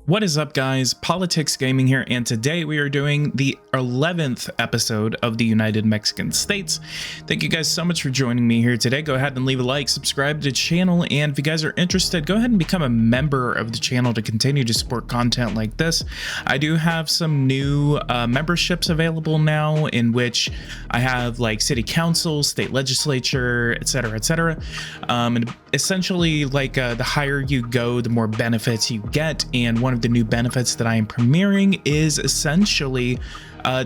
What is up, guys? Politics Gaming here, and today we are doing the 11th episode of the United Mexican States. Thank you guys so much for joining me here today. Go ahead and leave a like, subscribe to the channel, and if you guys are interested, go ahead and become a member of the channel to continue to support content like this. I do have some new memberships available now, in which I have like city council, state legislature, etc., etc. And essentially, like the higher you go, the more benefits you get. And one of the new benefits that I am premiering is essentially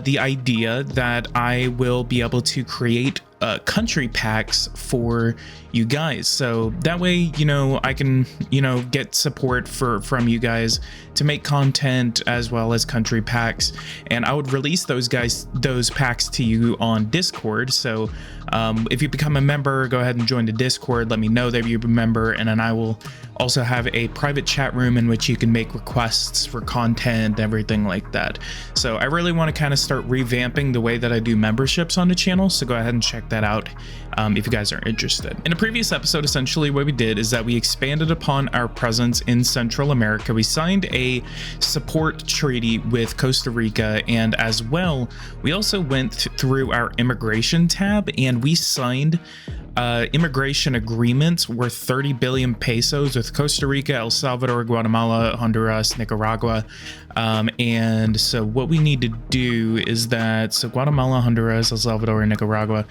the idea that I will be able to create country packs for you guys, so that way, you know, I can, you know, get support from you guys to make content as well as country packs, and I would release those packs to you on Discord. So if you become a member, go ahead and join the Discord, let me know that you're a member, and then I will also have a private chat room in which you can make requests for content, everything like that. So I really want to kind of start revamping the way that I do memberships on the channel, so go ahead and check that out if you guys are interested. In a previous episode, essentially what we did is that we expanded upon our presence in Central America. We signed a support treaty with Costa Rica, and as well, we also went through our immigration tab and we signed immigration agreements worth 30 billion pesos with Costa Rica, El Salvador, Guatemala, Honduras, Nicaragua. And so what we need to do is that, so Guatemala, Honduras, El Salvador, and Nicaragua.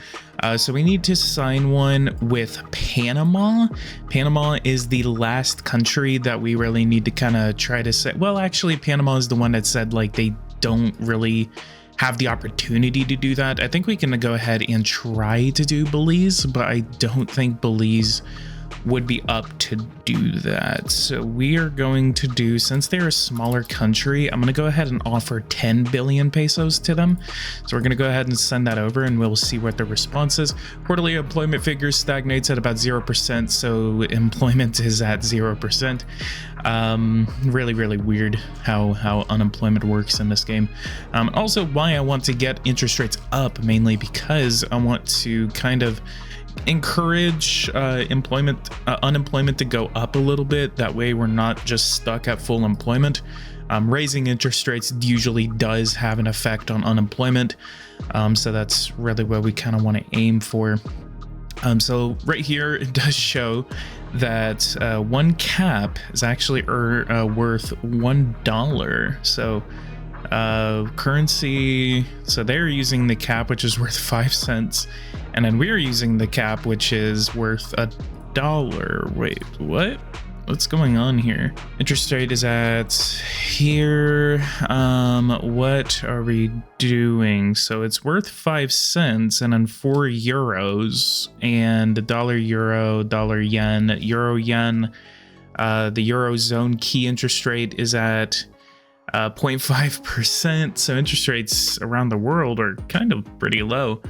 So we need to sign one with Panama. Panama is the last country that we really need to kind of try to say, well, actually Panama is the one that said like they don't really have the opportunity to do that. I think we can go ahead and try to do Belize, but I don't think Belize would be up to do that. So we are going to do, since they're a smaller country, I'm going to go ahead and offer 10 billion pesos to them. So we're going to go ahead and send that over and we'll see what the response is. Quarterly employment figures stagnates at about 0%. So employment is at 0%. Really weird how unemployment works in this game. Also why I want to get interest rates up, mainly because I want to kind of encourage unemployment to go up a little bit. That way we're not just stuck at full employment. Raising interest rates usually does have an effect on unemployment, so that's really what we kind of want to aim for. So right here it does show that one cap is actually worth $1. So currency, so they're using the cap, which is worth 5 cents, and then we're using the cap, which is worth $1. Wait, what's going on here? Interest rate is at here. What are we doing? So it's worth 5 cents, and then 4 euros, and dollar, euro, dollar, yen, euro, yen. The Eurozone key interest rate is at 0.5%. So interest rates around the world are kind of pretty low.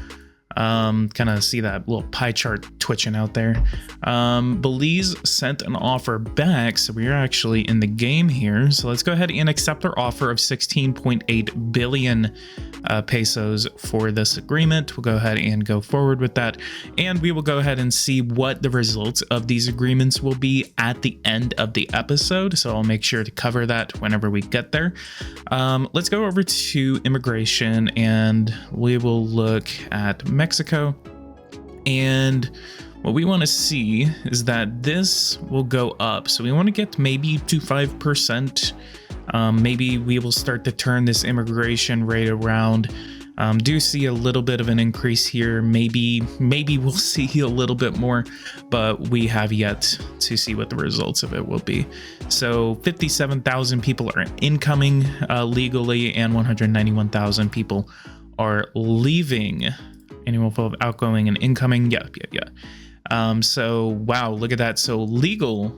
Kind of see that little pie chart twitching out there. Belize sent an offer back, so we are actually in the game here. So let's go ahead and accept their offer of 16.8 billion pesos for this agreement. We'll go ahead and go forward with that, and we will go ahead and see what the results of these agreements will be at the end of the episode. So I'll make sure to cover that whenever we get there. Let's go over to immigration, and we will look at Mexico, and what we want to see is that this will go up. So we want to get maybe to 5%. Maybe we will start to turn this immigration rate around. Do see a little bit of an increase here. Maybe we'll see a little bit more, but we have yet to see what the results of it will be. So 57,000 people are incoming legally, and 191,000 people are leaving. Annual flow of outgoing and incoming. Yeah. So wow, look at that. So legal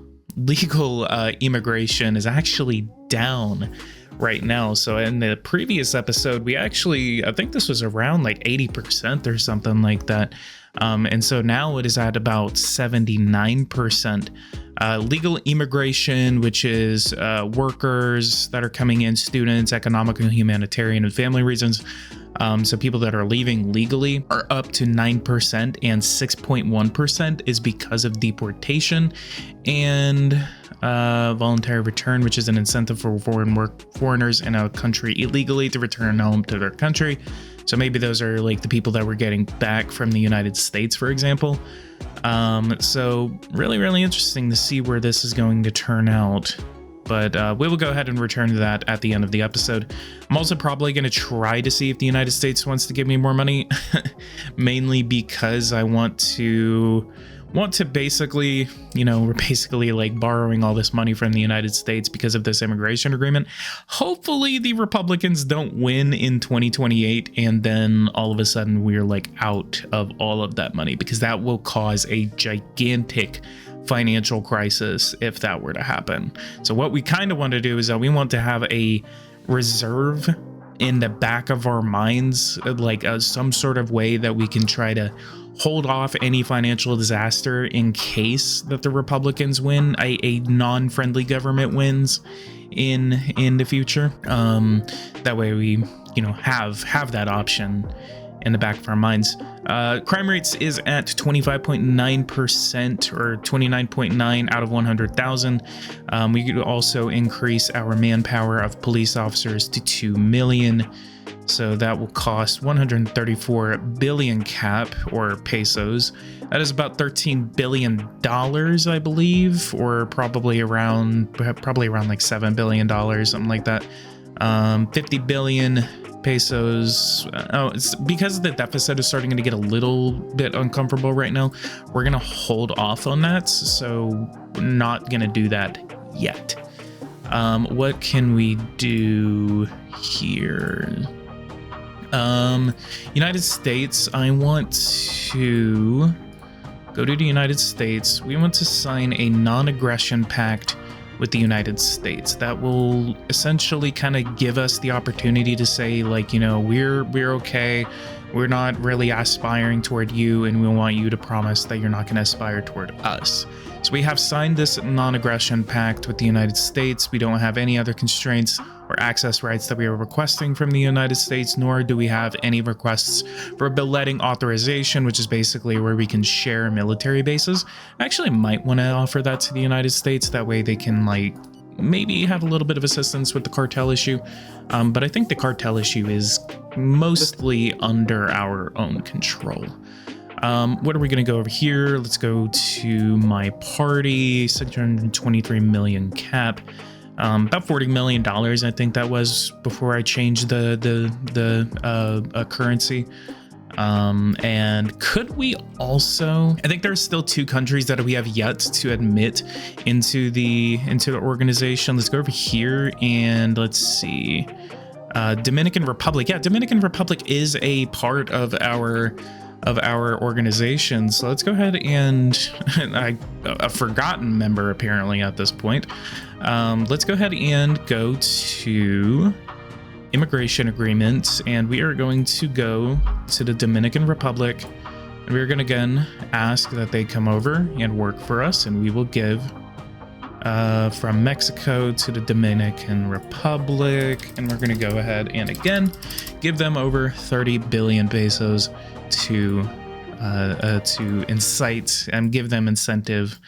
immigration is actually down right now. So in the previous episode, we actually, I think this was around like 80% or something like that. And so now it is at about 79%. legal immigration, which is workers that are coming in, students, economic and humanitarian and family reasons. So people that are leaving legally are up to 9%, and 6.1% is because of deportation. And voluntary return, which is an incentive for foreigners in a country illegally to return home to their country. So maybe those are like the people that we're getting back from the United States, for example. So really interesting to see where this is going to turn out. But we will go ahead and return to that at the end of the episode. I'm also probably going to try to see if the United States wants to give me more money, mainly because I want to basically, you know, we're basically like borrowing all this money from the United States because of this immigration agreement. Hopefully the Republicans don't win in 2028 and then all of a sudden we're like out of all of that money, because that will cause a gigantic financial crisis if that were to happen. So what we kind of want to do is that we want to have a reserve in the back of our minds, like some sort of way that we can try to hold off any financial disaster in case that the Republicans win, a non-friendly government wins in the future. That way we, you know, have that option in the back of our minds. Crime rates is at 25.9% or 29.9 out of 100,000. We could also increase our manpower of police officers to 2 million. So that will cost 134 billion cap or pesos. That is about $13 billion, I believe, or probably around like $7 billion, something like that. 50 billion pesos. It's because the deficit is starting to get a little bit uncomfortable right now. We're gonna hold off on that, so we're not gonna do that yet. What can we do here? United States, I want to go to the United States. We want to sign a non-aggression pact with the United States. That will essentially kind of give us the opportunity to say, like, you know, we're okay. We're not really aspiring toward you, and we want you to promise that you're not going to aspire toward us. So we have signed this non-aggression pact with the United States. We don't have any other constraints or access rights that we are requesting from the United States, nor do we have any requests for billeting authorization, which is basically where we can share military bases. I actually might want to offer that to the United States. That way they can like maybe have a little bit of assistance with the cartel issue. But I think the cartel issue is mostly under our own control. What are we going to go over here? Let's go to my party, 623 million cap. About $40 million, I think that was before I changed the currency. And could we also, I think there's still 2 countries that we have yet to admit into the organization. Let's go over here and let's see. Dominican Republic. Yeah, Dominican Republic is a part of our organization. So let's go ahead and a forgotten member apparently at this point. Let's go ahead and go to immigration agreements, and we are going to go to the Dominican Republic, and we're going to again ask that they come over and work for us, and we will give from Mexico to the Dominican Republic, and we're going to go ahead and again give them over 30 billion pesos to incite and give them incentive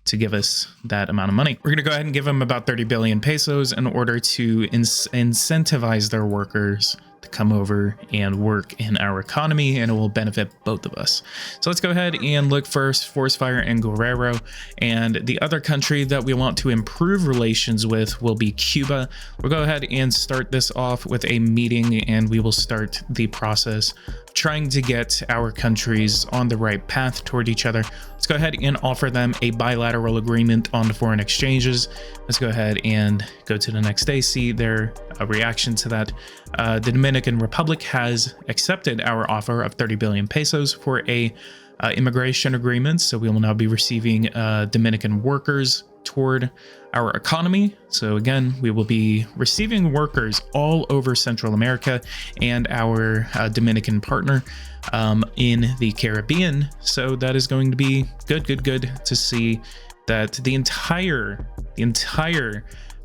to give us that amount of money. We're going to go ahead and give them about 30 billion pesos in order to incentivize their workers to come over and work in our economy, and it will benefit both of us. So let's go ahead and look first, Forest Fire and Guerrero. And the other country that we want to improve relations with will be Cuba. We'll go ahead and start this off with a meeting, and we will start the process trying to get our countries on the right path toward each other. Let's go ahead and offer them a bilateral agreement on the foreign exchanges. Let's go ahead and go to the next day, see their reaction to that. The Dominican Republic has accepted our offer of 30 billion pesos for a immigration agreement. So we will now be receiving Dominican workers toward our economy. So again, we will be receiving workers all over Central America and our Dominican partner in the Caribbean. So that is going to be good to see. that the entire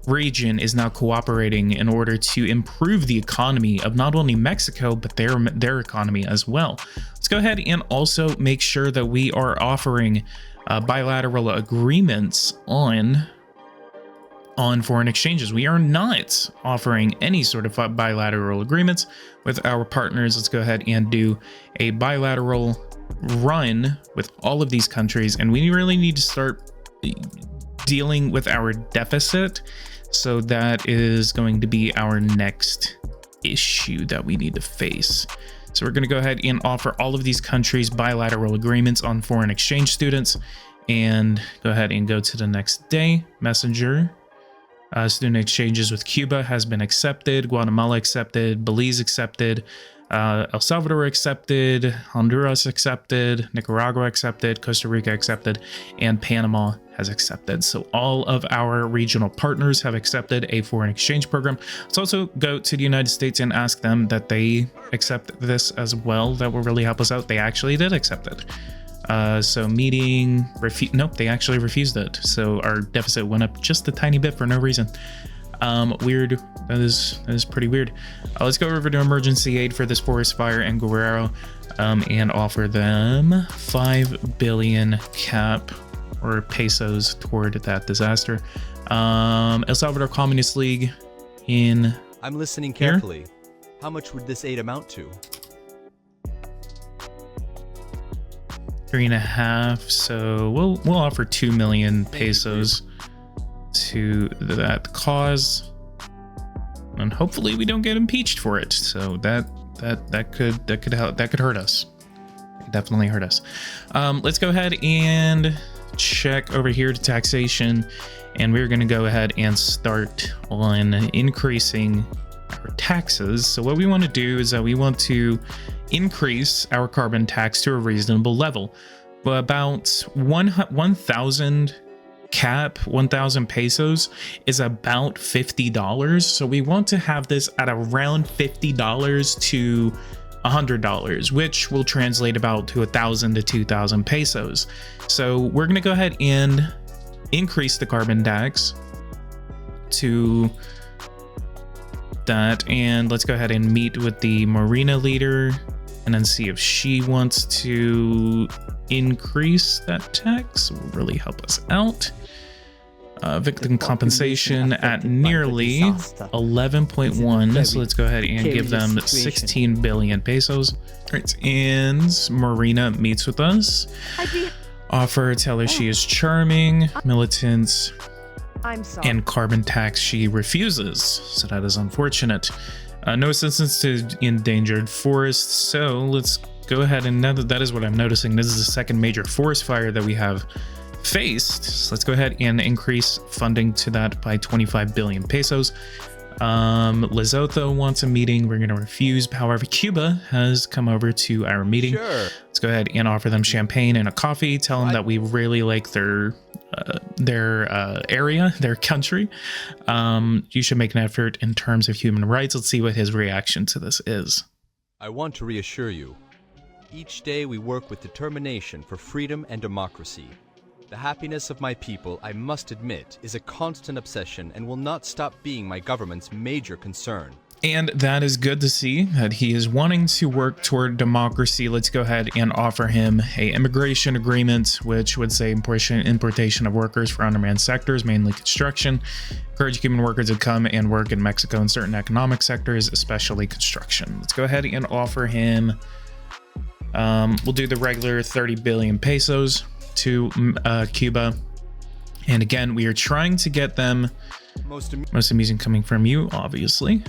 region is now cooperating in order to improve the economy of not only Mexico, but their economy as well. Let's go ahead and also make sure that we are offering bilateral agreements on foreign exchanges. We are not offering any sort of bilateral agreements with our partners. Let's go ahead and do a bilateral run with all of these countries, and we really need to start dealing with our deficit. So that is going to be our next issue that we need to face. So we're going to go ahead and offer all of these countries bilateral agreements on foreign exchange students, and go ahead and go to the next day. Messenger. Student exchanges with Cuba has been accepted, Guatemala accepted, Belize accepted, El Salvador accepted, Honduras accepted, Nicaragua accepted, Costa Rica accepted, and Panama has accepted. So all of our regional partners have accepted a foreign exchange program. Let's also go to the United States and ask them that they accept this as well. That will really help us out. They actually did accept it. So meeting, nope, they actually refused it. So our deficit went up just a tiny bit for no reason. Weird. That is pretty weird. Let's go over to emergency aid for this forest fire in Guerrero, and offer them 5 billion cap or pesos toward that disaster. El Salvador Communist League in I'm listening carefully. How much would this aid amount to? 3.5. So we'll offer 2 million pesos to that cause, and hopefully we don't get impeached for it. So that could hurt us. It definitely hurt us. Let's go ahead and check over here to taxation, and we're going to go ahead and start on increasing our taxes. So what we want to do is that we want to increase our carbon tax to a reasonable level, but about 1,000 cap, 1,000 pesos is about $50. So we want to have this at around $50 to $100, which will translate about to 1,000 to 2,000 pesos. So we're going to go ahead and increase the carbon tax to that, and let's go ahead and meet with the Marina leader and then see if she wants to increase that tax. It will really help us out. Victim compensation at nearly 11.1. So let's go ahead and give them 16 billion pesos. All right, and Marina meets with us. Offer, tell her she is charming, militant, and carbon tax she refuses. So that is unfortunate. No assistance to endangered forests. So let's go ahead, and now that is what I'm noticing. This is the second major forest fire that we have faced. So let's go ahead and increase funding to that by 25 billion pesos. Lesotho wants a meeting. We're going to refuse. However, Cuba has come over to our meeting. Sure. Let's go ahead and offer them champagne and a coffee. Tell them that we really like their area, their country. You should make an effort in terms of human rights. Let's see what his reaction to this is. I want to reassure you. Each day we work with determination for freedom and democracy. The happiness of my people, I must admit, is a constant obsession and will not stop being my government's major concern. And that is good to see that he is wanting to work toward democracy. Let's go ahead and offer him a immigration agreement, which would say importation of workers for undermanned sectors, mainly construction. Encourage Cuban workers to come and work in Mexico in certain economic sectors, especially construction. Let's go ahead and offer him, we'll do the regular 30 billion pesos to Cuba. And again, we are trying to get them most amusing coming from you, obviously,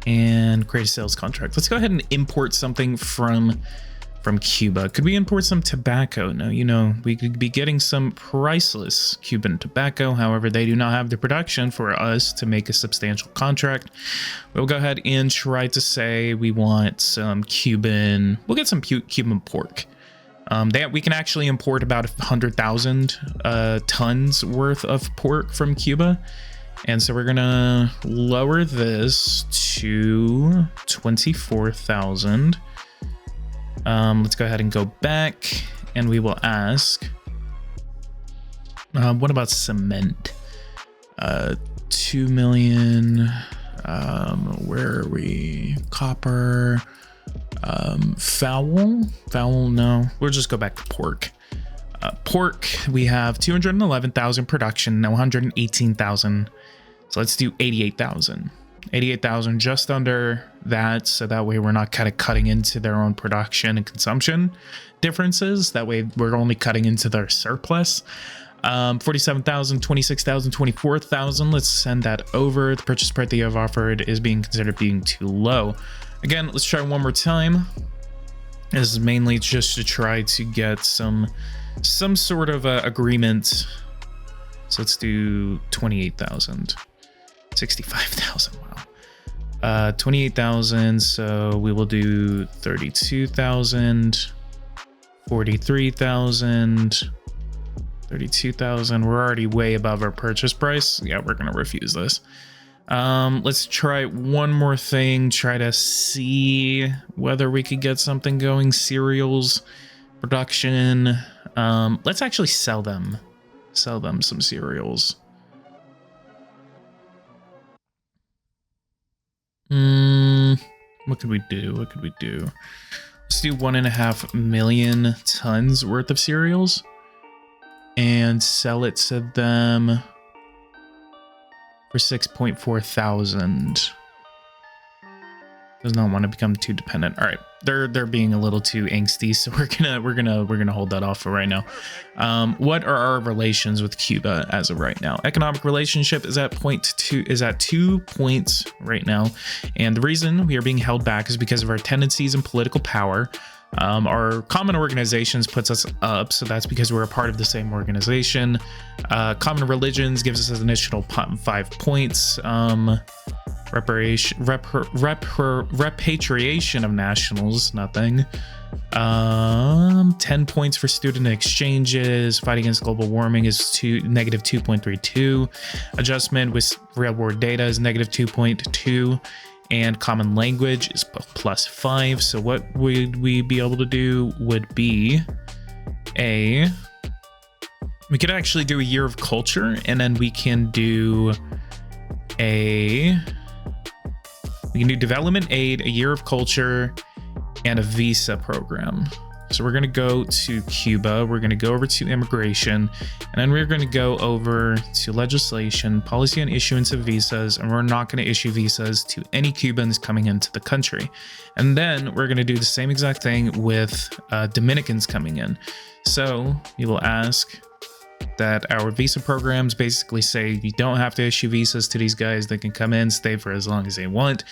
and create a sales contract. Let's go ahead and import something from Cuba. Could we import some tobacco? No, you know, we could be getting some priceless Cuban tobacco. However, they do not have the production for us to make a substantial contract. We'll go ahead and try to say we want some Cuban, we'll get some Cuban pork. We can actually import about 100,000 tons worth of pork from Cuba. And so we're gonna lower this to 24,000. Let's go ahead and go back, and we will ask What about cement? 2 million. Where are we? Copper. Fowl, no. We'll just go back to pork. Pork, we have 211,000 production, 118,000. So let's do 88,000. 88,000, just under that. So that way we're not kind of cutting into their own production and consumption differences. That way we're only cutting into their surplus. 47,000, 26,000, 24,000. Let's send that over. The purchase price they have offered is being considered being too low. Again, let's try one more time. This is mainly just to try to get some sort of agreement. So let's do 28,000, 65,000. Wow. 28,000. So we will do 32,000, 43,000, 32,000. We're already way above our purchase price. Yeah, we're going to refuse this. Let's try one more thing. Try to see whether we could get something going. Cereals production. Let's actually sell them some cereals. What could we do? Let's do 1.5 million tons worth of cereals and sell it to them for 6.4 thousand. Does not want to become too dependent. All right, they're being a little too angsty, so we're gonna hold that off for right now. What are our relations with Cuba as of right now? Economic relationship is at 2 points right now, and the reason we are being held back is because of our tendencies and political power. Our common organizations puts us up, so that's because we're a part of the same organization. Common religions gives us an additional 5 points. Repatriation of nationals, nothing. 10 points for student exchanges. Fight against global warming is negative 2.32. Adjustment with real world data is negative 2.2. And common language is +5. So what would we be able to do would be we could actually do a year of culture, and then we can do development aid, a year of culture, and a visa program. So we're going to go to Cuba, we're going to go over to immigration, and then we're going to go over to legislation, policy on issuance of visas, and we're not going to issue visas to any Cubans coming into the country. And then we're going to do the same exact thing with Dominicans coming in. So you will ask that our visa programs basically say you don't have to issue visas to these guys. They can come in, stay for as long as they want,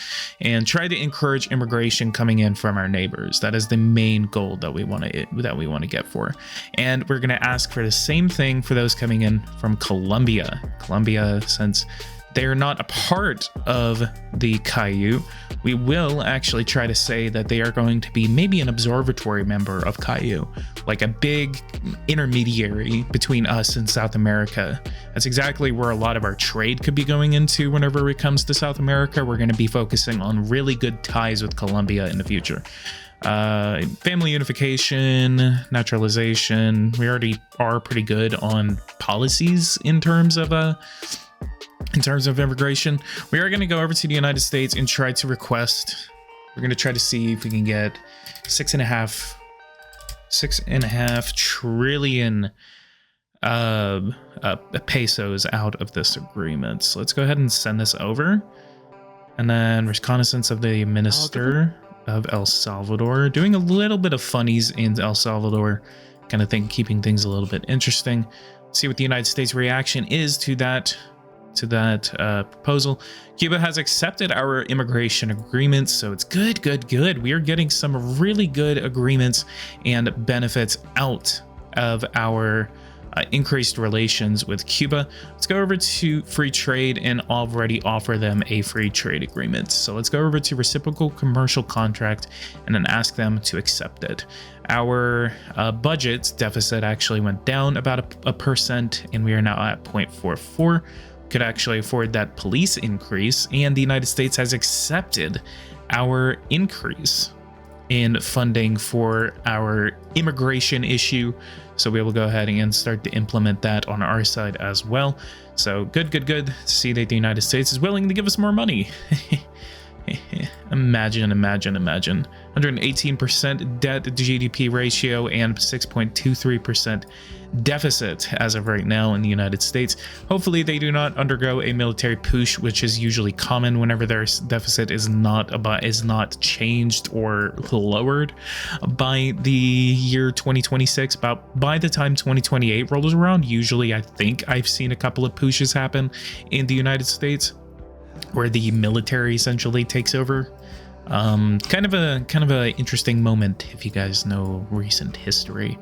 and try to encourage immigration coming in from our neighbors. That is the main goal that we want to get for. And we're going to ask for the same thing for those coming in from Colombia. Colombia, since they're not a part of the Caillou, we will actually try to say that they are going to be maybe an observatory member of Caillou, like a big intermediary between us and South America. That's exactly where a lot of our trade could be going into whenever it comes to South America. We're going to be focusing on really good ties with Colombia in the future. Family unification, naturalization. We already are pretty good on policies in terms of immigration. We are going to go over to the United States and try to request. We're going to try to see if we can get 6.5 trillion pesos out of this agreement. So let's go ahead and send this over. And then reconnaissance of the minister of El Salvador, doing a little bit of funnies in El Salvador, kind of keeping things a little bit interesting. Let's see what the United States reaction is to that proposal. Cuba has accepted our immigration agreements, so it's good. We are getting some really good agreements and benefits out of our increased relations with Cuba. Let's go over to free trade and already offer them a free trade agreement. So let's go over to reciprocal commercial contract and then ask them to accept it. Our budget deficit actually went down about a percent, and we are now at 0.44. Could actually afford that police increase, and the United States has accepted our increase. in funding for our immigration issue. So we will go ahead and start to implement that on our side as well. So good to see that the United States is willing to give us more money. Imagine 118% debt to GDP ratio and 6.23% deficit as of right now in the United States. Hopefully they do not undergo a military push, which is usually common whenever their deficit is not changed or lowered by the year 2026. About by the time 2028 rolls around, usually I think I've seen a couple of pushes happen in the United States where the military essentially takes over. Kind of a interesting moment if you guys know recent history.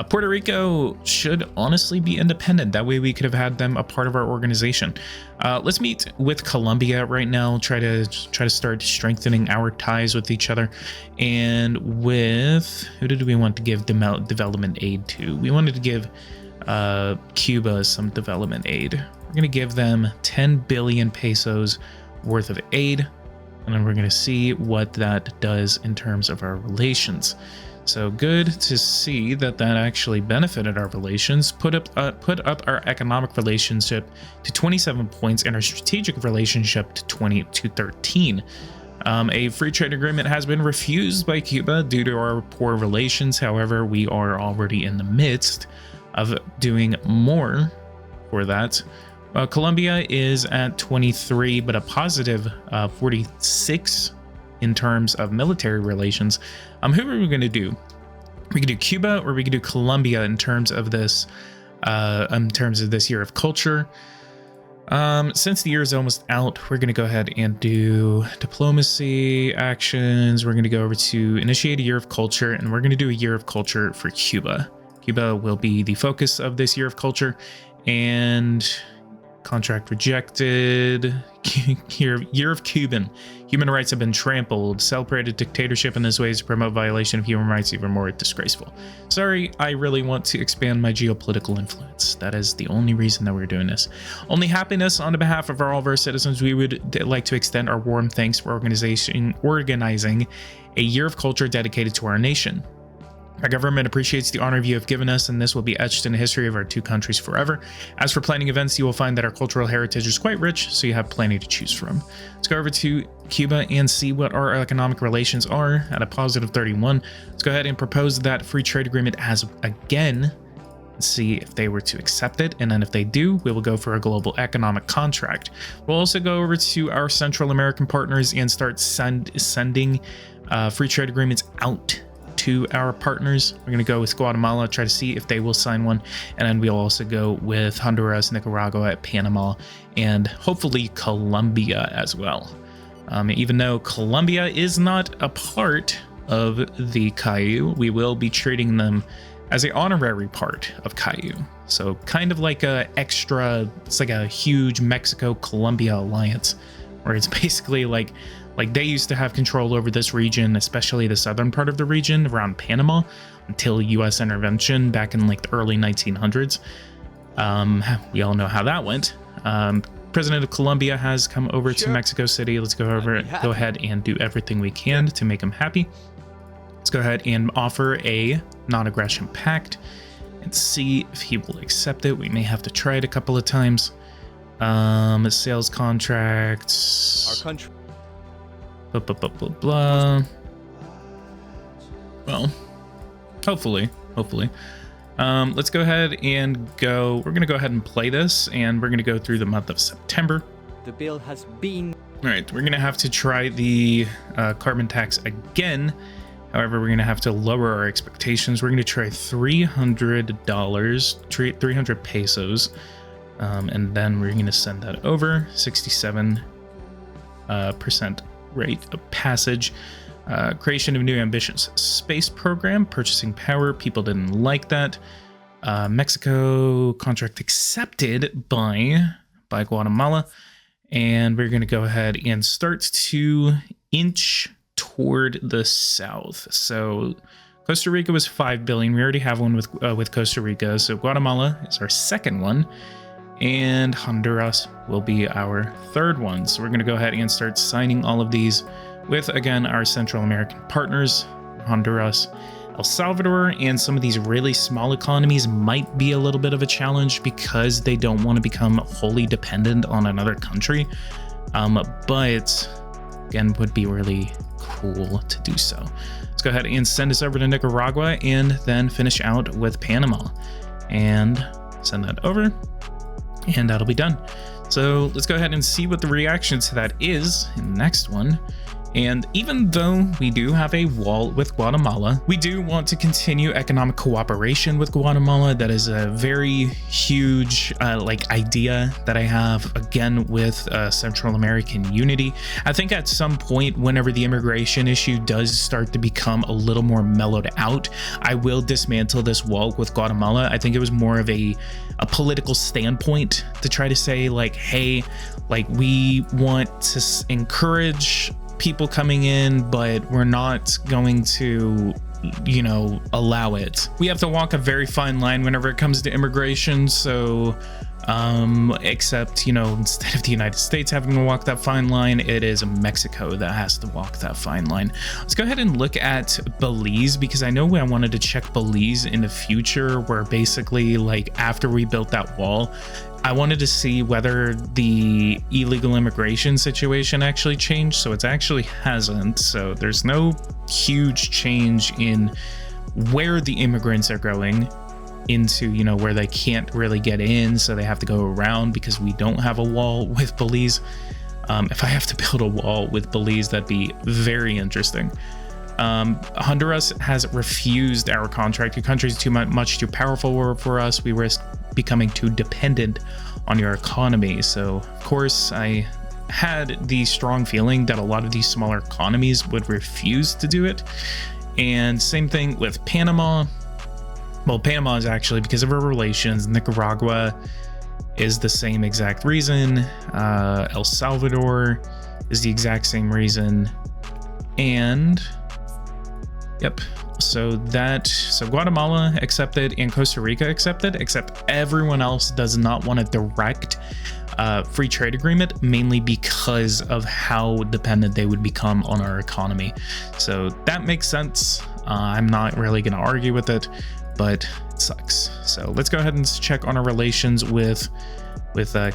Puerto Rico should honestly be independent. That way we could have had them a part of our organization. Let's meet with Colombia right now. Try to start strengthening our ties with each other. And with who did we want to give development aid to? We wanted to give Cuba some development aid. We're gonna give them 10 billion pesos worth of aid. And then we're going to see what that does in terms of our relations. So good to see that actually benefited our relations, put up our economic relationship to 27 points and our strategic relationship to 13. A free trade agreement has been refused by Cuba due to our poor relations. However, we are already in the midst of doing more for that. Colombia is at 23, but a positive 46 in terms of military relations. Who are we going to do? We could do Cuba or we could do Colombia in terms of this year of culture. Since the year is almost out, we're going to go ahead and do diplomacy actions. We're going to go over to initiate a year of culture, and we're going to do a year of culture for Cuba. Cuba will be the focus of this year of culture, and contract rejected. Year of Cuban. Human rights have been trampled. Celebrated dictatorship in this way is to promote violation of human rights even more disgraceful. Sorry, I really want to expand my geopolitical influence. That is the only reason that we're doing this. Only happiness on behalf of all of our citizens. We would like to extend our warm thanks for organizing a year of culture dedicated to our nation. Our government appreciates the honor you have given us, and this will be etched in the history of our two countries forever. As for planning events, you will find that our cultural heritage is quite rich, so you have plenty to choose from. Let's go over to Cuba and see what our economic relations are at a positive 31. Let's go ahead and propose that free trade agreement as again. Let's see if they were to accept it, and then if they do, we will go for a global economic contract. We'll also go over to our Central American partners and start sending free trade agreements out to our partners. We're going to go with Guatemala, try to see if they will sign one, and then we'll also go with Honduras, Nicaragua, Panama, and hopefully Colombia as well. Even though Colombia is not a part of the CAIU, we will be treating them as an honorary part of CAIU. So kind of like it's like a huge Mexico-Colombia alliance, where it's basically like they used to have control over this region, especially the southern part of the region around Panama, until U.S. intervention back in like the early 1900s. We all know how that went. President of Colombia has come over to Mexico City. Let's go ahead and do everything we can to make him happy. Let's go ahead and offer a non-aggression pact and see if he will accept it. We may have to try it a couple of times. Sales contracts. Our country. Blah. Well, hopefully. Let's go ahead and go. We're going to go ahead and play this, and we're going to go through the month of September. The bill has been... All right, we're going to have to try the carbon tax again. However, we're going to have to lower our expectations. We're going to try $300, 300 pesos, and then we're going to send that over. 67% rate of passage. Creation of new ambitions. Space program, purchasing power. People didn't like that. Mexico contract accepted by Guatemala. And we're going to go ahead and start to inch toward the south. So Costa Rica was 5 billion. We already have one with Costa Rica. So Guatemala is our second one. And Honduras will be our third one. So we're going to go ahead and start signing all of these with, again, our Central American partners. Honduras, El Salvador, and some of these really small economies might be a little bit of a challenge because they don't want to become wholly dependent on another country. But again, would be really cool to do so. Let's go ahead and send this over to Nicaragua and then finish out with Panama and send that over, and that'll be done. So let's go ahead and see what the reaction to that is in the next one. And even though we do have a wall with Guatemala, we do want to continue economic cooperation with Guatemala. That is a very huge idea that I have, again, with Central American unity. I think at some point, whenever the immigration issue does start to become a little more mellowed out, I will dismantle this wall with Guatemala. I think it was more of a political standpoint to try to say, like, hey, like, we want to encourage people coming in, but we're not going to, you know, allow it. We have to walk a very fine line whenever it comes to immigration. So except, you know, instead of the United States having to walk that fine line, it is Mexico that has to walk that fine line. Let's go ahead and look at Belize, because I know I wanted to check Belize in the future, where basically, like, after we built that wall, I wanted to see whether the illegal immigration situation actually changed. So it actually hasn't. So there's no huge change in where the immigrants are going into, you know, where they can't really get in, so they have to go around because we don't have a wall with Belize. If I have to build a wall with Belize, that'd be very interesting. Honduras has refused our contract. Your country is much too powerful for us. We risk becoming too dependent on your economy. So of course, I had the strong feeling that a lot of these smaller economies would refuse to do it. And same thing with Panama. Well, Panama is actually because of our relations. Nicaragua is the same exact reason. El Salvador is the exact same reason. And yep. So Guatemala accepted and Costa Rica accepted, except everyone else does not want a direct free trade agreement, mainly because of how dependent they would become on our economy. So that makes sense. I'm not really going to argue with it, but it sucks. So let's go ahead and check on our relations with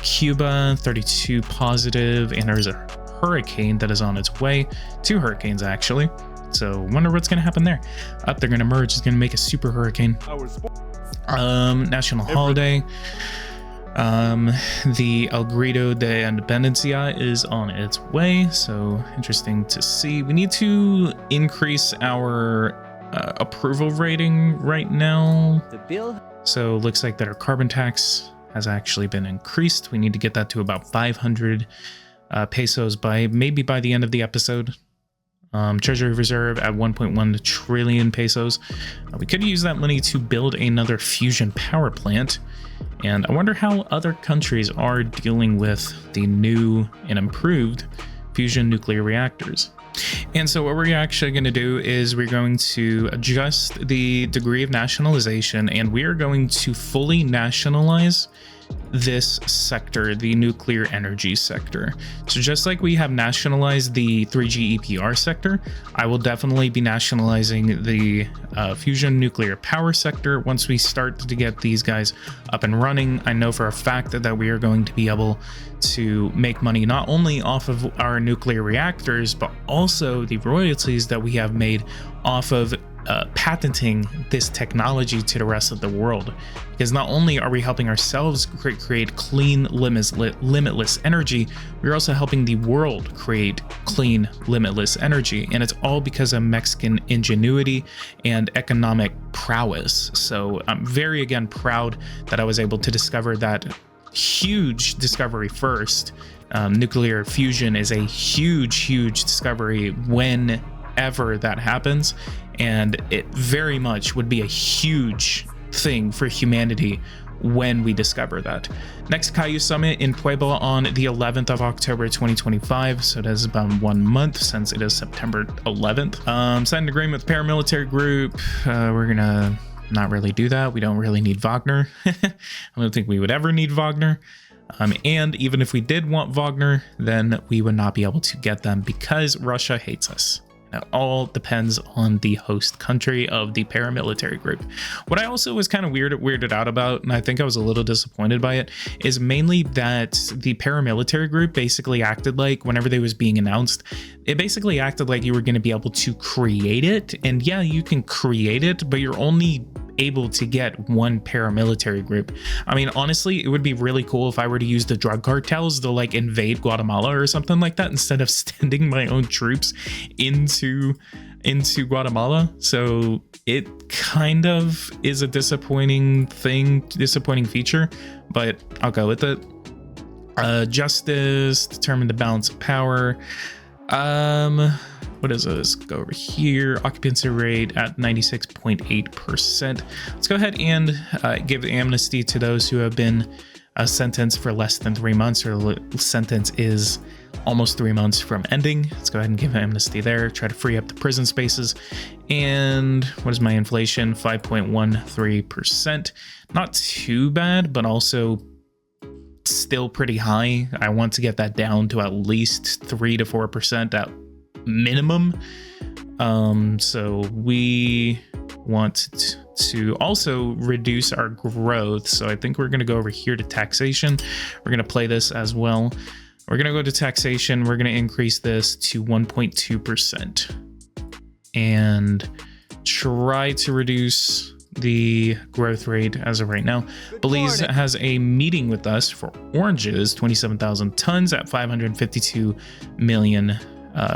Cuba. 32 positive, and there's a hurricane that is on its way. 2 hurricanes actually. So wonder what's gonna happen there. They're gonna merge. It's gonna make a super hurricane. National holiday. The El Grito de Independencia is on its way. So interesting to see. We need to increase our approval rating right now. The bill. So looks like that our carbon tax has actually been increased. We need to get that to about 500 pesos maybe by the end of the episode. Treasury reserve at 1.1 trillion pesos. We could use that money to build another fusion power plant. And I wonder how other countries are dealing with the new and improved fusion nuclear reactors. And so what we're actually going to do is we're going to adjust the degree of nationalization, and we are going to fully nationalize this sector, the nuclear energy sector. So just like we have nationalized the 3G EPR sector, I will definitely be nationalizing the fusion nuclear power sector. Once we start to get these guys up and running, I know for a fact that we are going to be able to make money not only off of our nuclear reactors, but also the royalties that we have made off of patenting this technology to the rest of the world. Because not only are we helping ourselves create clean, limitless energy, we're also helping the world create clean, limitless energy. And it's all because of Mexican ingenuity and economic prowess. So I'm very, again, proud that I was able to discover that huge discovery first. Nuclear fusion is a huge discovery whenever that happens. And it very much would be a huge thing for humanity when we discover that. Next Caillou Summit in Puebla on the 11th of October 2025. So it has about 1 month since it is September 11th. Signed an agreement with paramilitary group. We're gonna not really do that. We don't really need Wagner. I don't think we would ever need Wagner. And even if we did want Wagner, then we would not be able to get them because Russia hates us. That all depends on the host country of the paramilitary group. What I also was kind of weirded out about, and I think I was a little disappointed by it, is mainly that the paramilitary group basically acted like, whenever they was being announced, it basically acted like you were going to be able to create it. And yeah, you can create it, but you're only able to get one paramilitary group. I mean, honestly, it would be really cool if I were to use the drug cartels to like invade Guatemala or something like that, instead of sending my own troops into Guatemala. So it kind of is a disappointing feature, but I'll go with it. Justice, determine the balance of power. What is this? Go over here. Occupancy rate at 96.8%. Let's go ahead and give amnesty to those who have been sentenced for less than 3 months, or the sentence is almost 3 months from ending. Let's go ahead and give amnesty there. Try to free up the prison spaces. And what is my inflation? 5.13%. Not too bad, but also still pretty high. I want to get that down to at least 3 to 4% at minimum. So we want to also reduce our growth. So I think we're going to go over here to taxation. We're going to play this as well. We're going to go to taxation. We're going to increase this to 1.2% and try to reduce the growth rate as of right now. Belize has a meeting with us for oranges, 27,000 tons at 552 million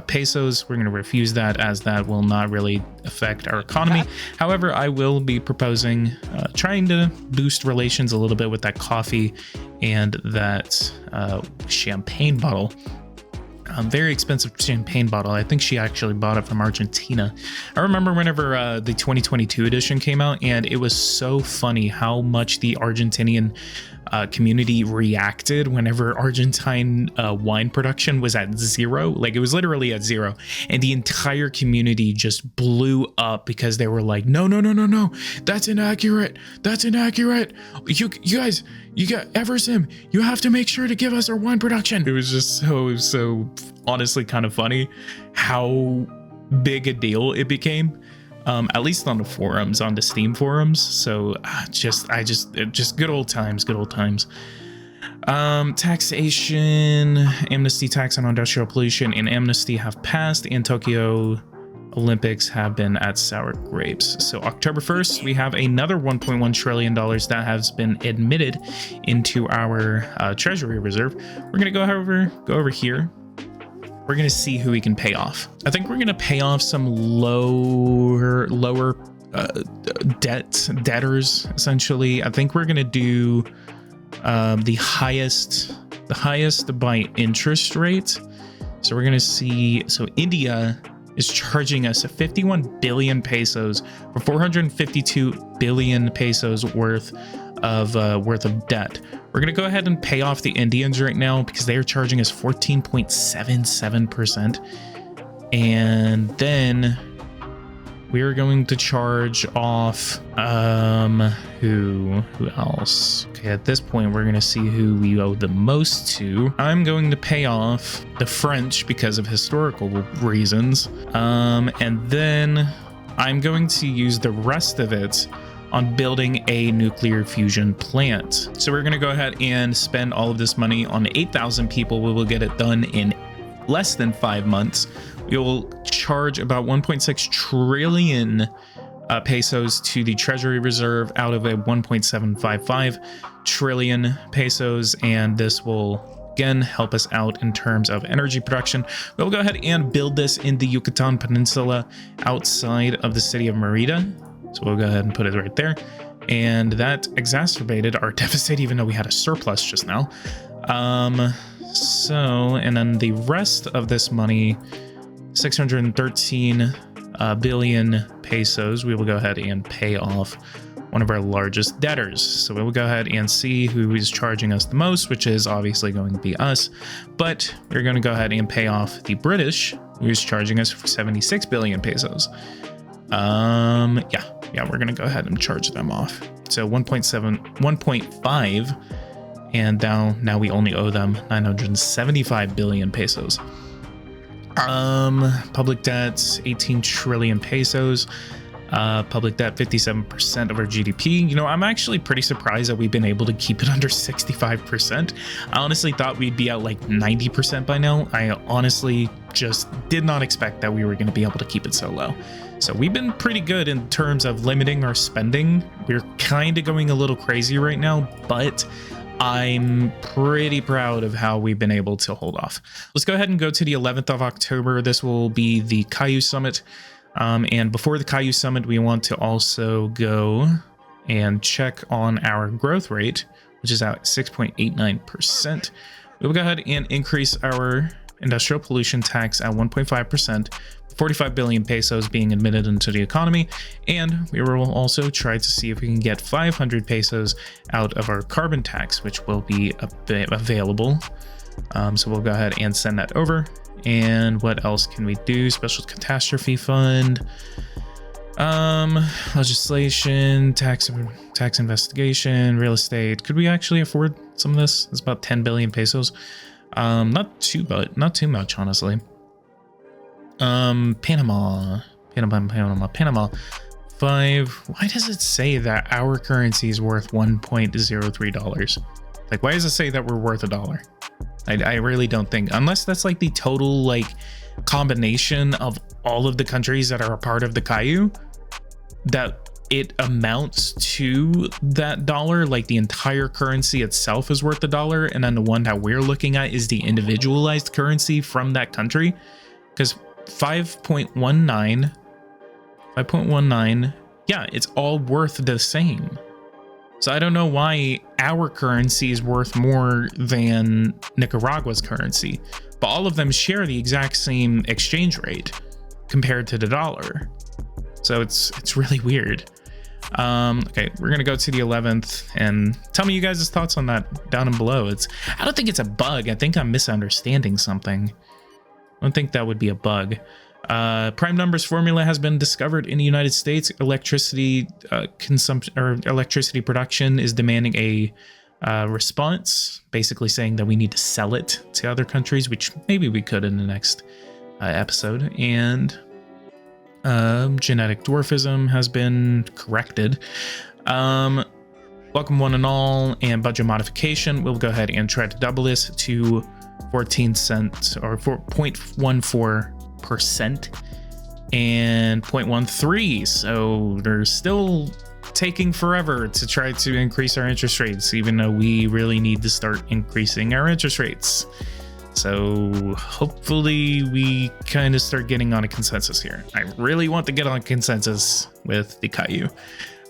pesos. We're going to refuse that, as that will not really affect our economy. However, I will be proposing trying to boost relations a little bit with that coffee and that champagne bottle. Very expensive champagne bottle. I think she actually bought it from Argentina. I remember whenever the 2022 edition came out, and it was so funny how much the Argentinian community reacted whenever Argentine wine production was at zero. Like, it was literally at zero, and the entire community just blew up because they were like, no, that's inaccurate, you guys, you got Eversim, you have to make sure to give us our wine production. It was just so honestly kind of funny how big a deal it became. At least on the forums, on the Steam forums. So just good old times. Taxation, amnesty tax on industrial pollution, and amnesty have passed, and Tokyo Olympics have been at sour grapes. So October 1st, we have another $1.1 trillion that has been admitted into our treasury reserve. We're gonna go over here. We're going to see who we can pay off. I think we're going to pay off some lower debtors, essentially. I think we're going to do the highest by interest rate. So we're going to see, so India is charging us 51 billion pesos for 452 billion pesos worth of debt. We're going to go ahead and pay off the Indians right now because they are charging us 14.77%. And then we are going to charge off, who else? Okay, at this point, we're going to see who we owe the most to. I'm going to pay off the French because of historical reasons. And then I'm going to use the rest of it on building a nuclear fusion plant. So we're gonna go ahead and spend all of this money on 8,000 people. We will get it done in less than 5 months. We will charge about 1.6 trillion pesos to the treasury reserve out of a 1.755 trillion pesos. And this will again help us out in terms of energy production. We'll go ahead and build this in the Yucatan Peninsula outside of the city of Merida. So we'll go ahead and put it right there. And that exacerbated our deficit, even though we had a surplus just now. And then the rest of this money, 613 billion pesos, we will go ahead and pay off one of our largest debtors. So we will go ahead and see who is charging us the most, which is obviously going to be us. But we're going to go ahead and pay off the British, who's charging us for 76 billion pesos. Yeah, we're gonna go ahead and charge them off. So 1.5, and now we only owe them 975 billion pesos. Public debt, 18 trillion pesos. Public debt, 57% of our GDP. You know, I'm actually pretty surprised that we've been able to keep it under 65%. I honestly thought we'd be at like 90% by now. I honestly just did not expect that we were going to be able to keep it so low. So we've been pretty good in terms of limiting our spending. We're kind of going a little crazy right now, but I'm pretty proud of how we've been able to hold off. Let's go ahead and go to the 11th of October. This will be the Caillou Summit. And before the Caillou Summit, we want to also go and check on our growth rate, which is at 6.89%. We will go ahead and increase our industrial pollution tax at 1.5%, 45 billion pesos being admitted into the economy. And we will also try to see if we can get 500 pesos out of our carbon tax, which will be available. So we'll go ahead and send that over. And what else can we do? Special catastrophe fund, legislation, tax investigation, real estate. Could we actually afford some of this? It's about 10 billion pesos. Not too much, honestly. Panama. 5. Why does it say that our currency is worth $1.03? Like, why does it say that we're worth $1? I really don't think, unless that's like the total like combination of all of the countries that are a part of the Caillou, that it amounts to that dollar, like the entire currency itself is worth $1, and then the one that we're looking at is the individualized currency from that country. Because 5.19, yeah, it's all worth the same. So I don't know why our currency is worth more than Nicaragua's currency, but all of them share the exact same exchange rate compared to the dollar. So it's really weird. Okay, we're gonna go to the 11th and tell me you guys' thoughts on that down and below. I don't think it's a bug. I think I'm misunderstanding something. I don't think that would be a bug. Prime numbers formula has been discovered in the United States. Electricity consumption or electricity production is demanding a response, basically saying that we need to sell it to other countries, which maybe we could in the next episode. And genetic dwarfism has been corrected. Welcome one and all, and budget modification. We'll go ahead and try to double this to 14 cents or 4.14%. And 0.13. So they're still taking forever to try to increase our interest rates, even though we really need to start increasing our interest rates. So hopefully we kind of start getting on a consensus here. I really want to get on a consensus with the Caillou.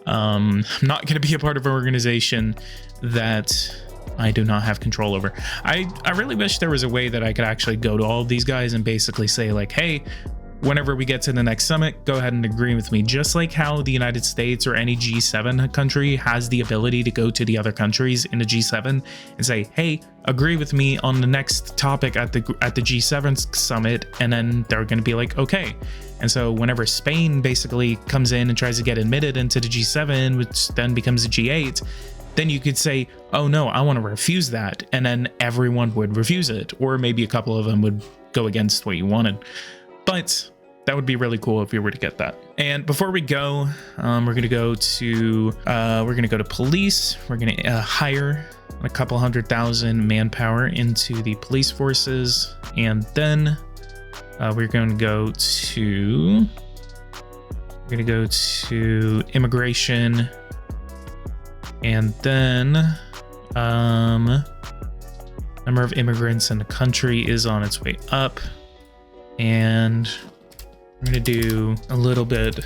I'm not going to be a part of an organization that I do not have control over. I really wish there was a way that I could actually go to all of these guys and basically say like, hey, whenever we get to the next summit, go ahead and agree with me. Just like how the United States or any G7 country has the ability to go to the other countries in the G7 and say, hey, agree with me on the next topic at the G7 summit. And then they're going to be like, okay. And so whenever Spain basically comes in and tries to get admitted into the G7, which then becomes a G8, then you could say, oh no, I want to refuse that. And then everyone would refuse it. Or maybe a couple of them would go against what you wanted. But that would be really cool if we were to get that. And before we go, we're gonna go to police. We're gonna hire a couple 100,000 manpower into the police forces, and then we're gonna go to immigration, and then number of immigrants in the country is on its way up. And we're going to do a little bit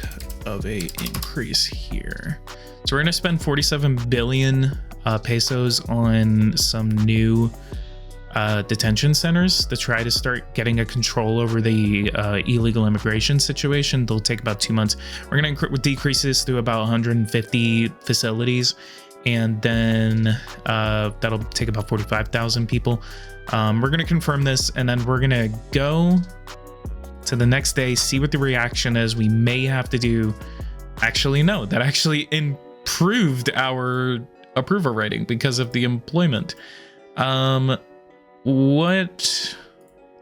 of a increase here. So we're going to spend 47 billion pesos on some new detention centers to try to start getting a control over the illegal immigration situation. They'll take about 2 months. We're going to decrease this to about 150 facilities. And then that'll take about 45,000 people. We're going to confirm this, and then we're going to go to the next day, see what the reaction is. We may have to do, actually, no, that actually improved our approval rating because of the employment. What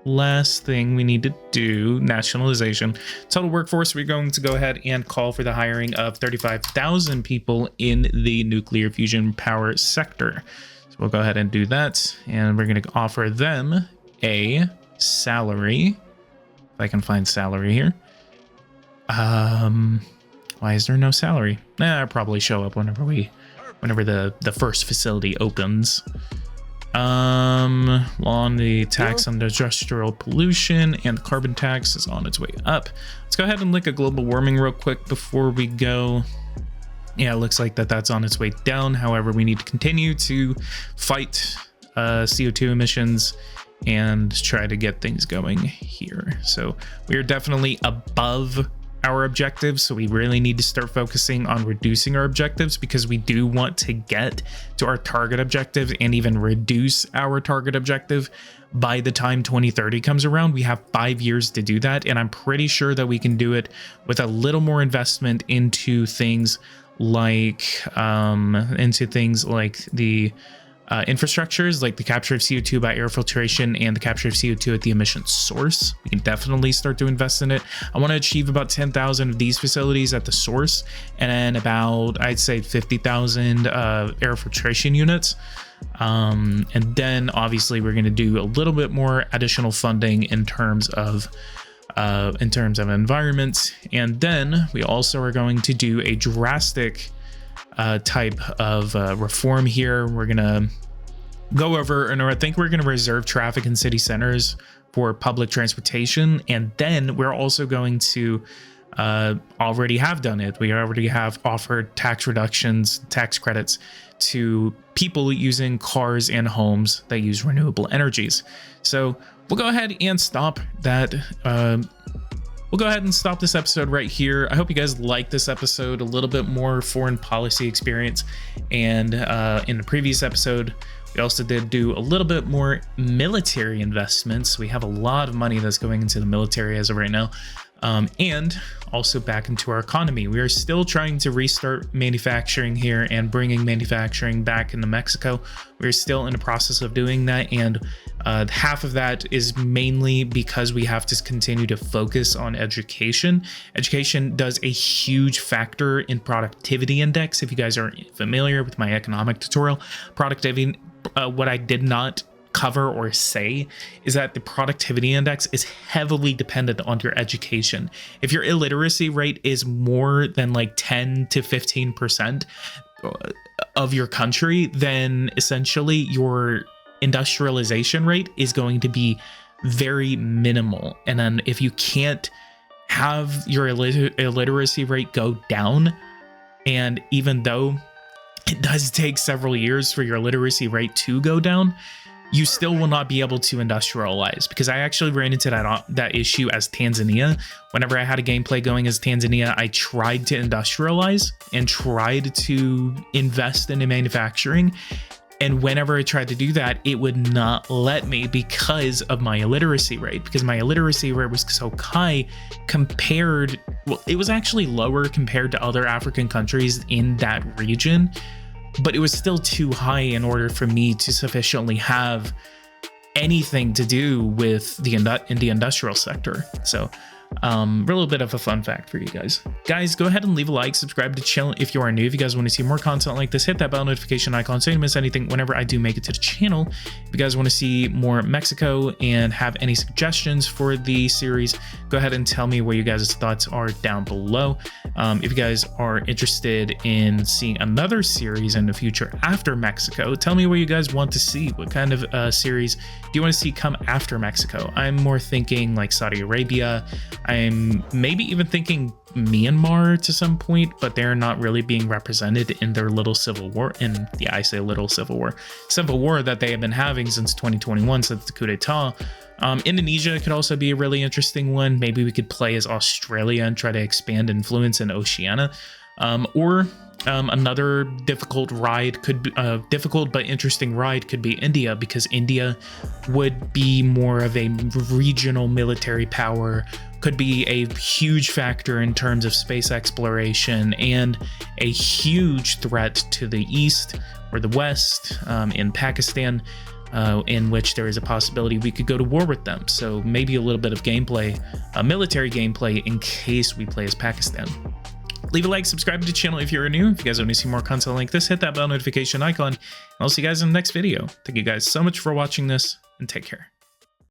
last thing we need to do, nationalization. Total workforce, we're going to go ahead and call for the hiring of 35,000 people in the nuclear fusion power sector. So we'll go ahead and do that, and we're going to offer them a salary. If I can find salary here. Why is there no salary? I'll probably show up whenever the first facility opens. On the tax on industrial pollution and the carbon tax is on its way up. Let's go ahead and look at global warming real quick before we go. Yeah, it looks like that's on its way down. However, we need to continue to fight CO2 emissions and try to get things going here. So we are definitely above our objectives, so we really need to start focusing on reducing our objectives, because we do want to get to our target objectives and even reduce our target objective by the time 2030 comes around. We have 5 years to do that, and I'm pretty sure that we can do it with a little more investment into things like the infrastructures, like the capture of CO2 by air filtration and the capture of CO2 at the emission source. We can definitely start to invest in it. I want to achieve about 10,000 of these facilities at the source, and then about, I'd say, 50,000 air filtration units. And then obviously we're going to do a little bit more additional funding in terms of environment. And then we also are going to do a drastic type of reform here. We're gonna go over, and I think we're gonna reserve traffic in city centers for public transportation, and then we're also going to already have done it. We already have offered tax reductions, tax credits to people using cars and homes that use renewable energies. So we'll go ahead and stop that. We'll go ahead and stop this episode right here. I hope you guys liked this episode, a little bit more foreign policy experience. And in the previous episode, we also did do a little bit more military investments. We have a lot of money that's going into the military as of right now. And also back into our economy. We are still trying to restart manufacturing here and bringing manufacturing back into Mexico. We're still in the process of doing that, and half of that is mainly because we have to continue to focus on education. Education does a huge factor in productivity index. If you guys aren't familiar with my economic tutorial, productivity, what I did not cover or say is that the productivity index is heavily dependent on your education. If your illiteracy rate is more than like 10 to 15% of your country, then essentially your industrialization rate is going to be very minimal. And then if you can't have your illiteracy rate go down, and even though it does take several years for your literacy rate to go down, you still will not be able to industrialize. Because I actually ran into that issue as Tanzania. Whenever I had a gameplay going as Tanzania, I tried to industrialize and tried to invest into manufacturing. And whenever I tried to do that, it would not let me because of my illiteracy rate. Because my illiteracy rate was so high compared, well, it was actually lower compared to other African countries in that region, but it was still too high in order for me to sufficiently have anything to do with the industrial sector. So a little bit of a fun fact for you guys. Guys, go ahead and leave a like, subscribe to the channel if you are new. If you guys want to see more content like this, hit that bell notification icon so you don't miss anything whenever I do make it to the channel. If you guys want to see more Mexico and have any suggestions for the series, go ahead and tell me what you guys' thoughts are down below. If you guys are interested in seeing another series in the future after Mexico, tell me what you guys want to see. What kind of series do you want to see come after Mexico? I'm more thinking like Saudi Arabia. I'm maybe even thinking Myanmar to some point, but they're not really being represented in their little civil war. And yeah, I say little civil war that they have been having since 2021, since the coup d'etat. Indonesia could also be a really interesting one. Maybe we could play as Australia and try to expand influence in Oceania. Or another difficult ride could be difficult but interesting ride could be India, because India would be more of a regional military power, could be a huge factor in terms of space exploration, and a huge threat to the east or the west in Pakistan. in which there is a possibility we could go to war with them. So maybe a little bit of gameplay, military gameplay, in case we play as Pakistan. Leave a like, subscribe to the channel if you're new. If you guys want to see more content like this, hit that bell notification icon. And I'll see you guys in the next video. Thank you guys so much for watching this, and take care.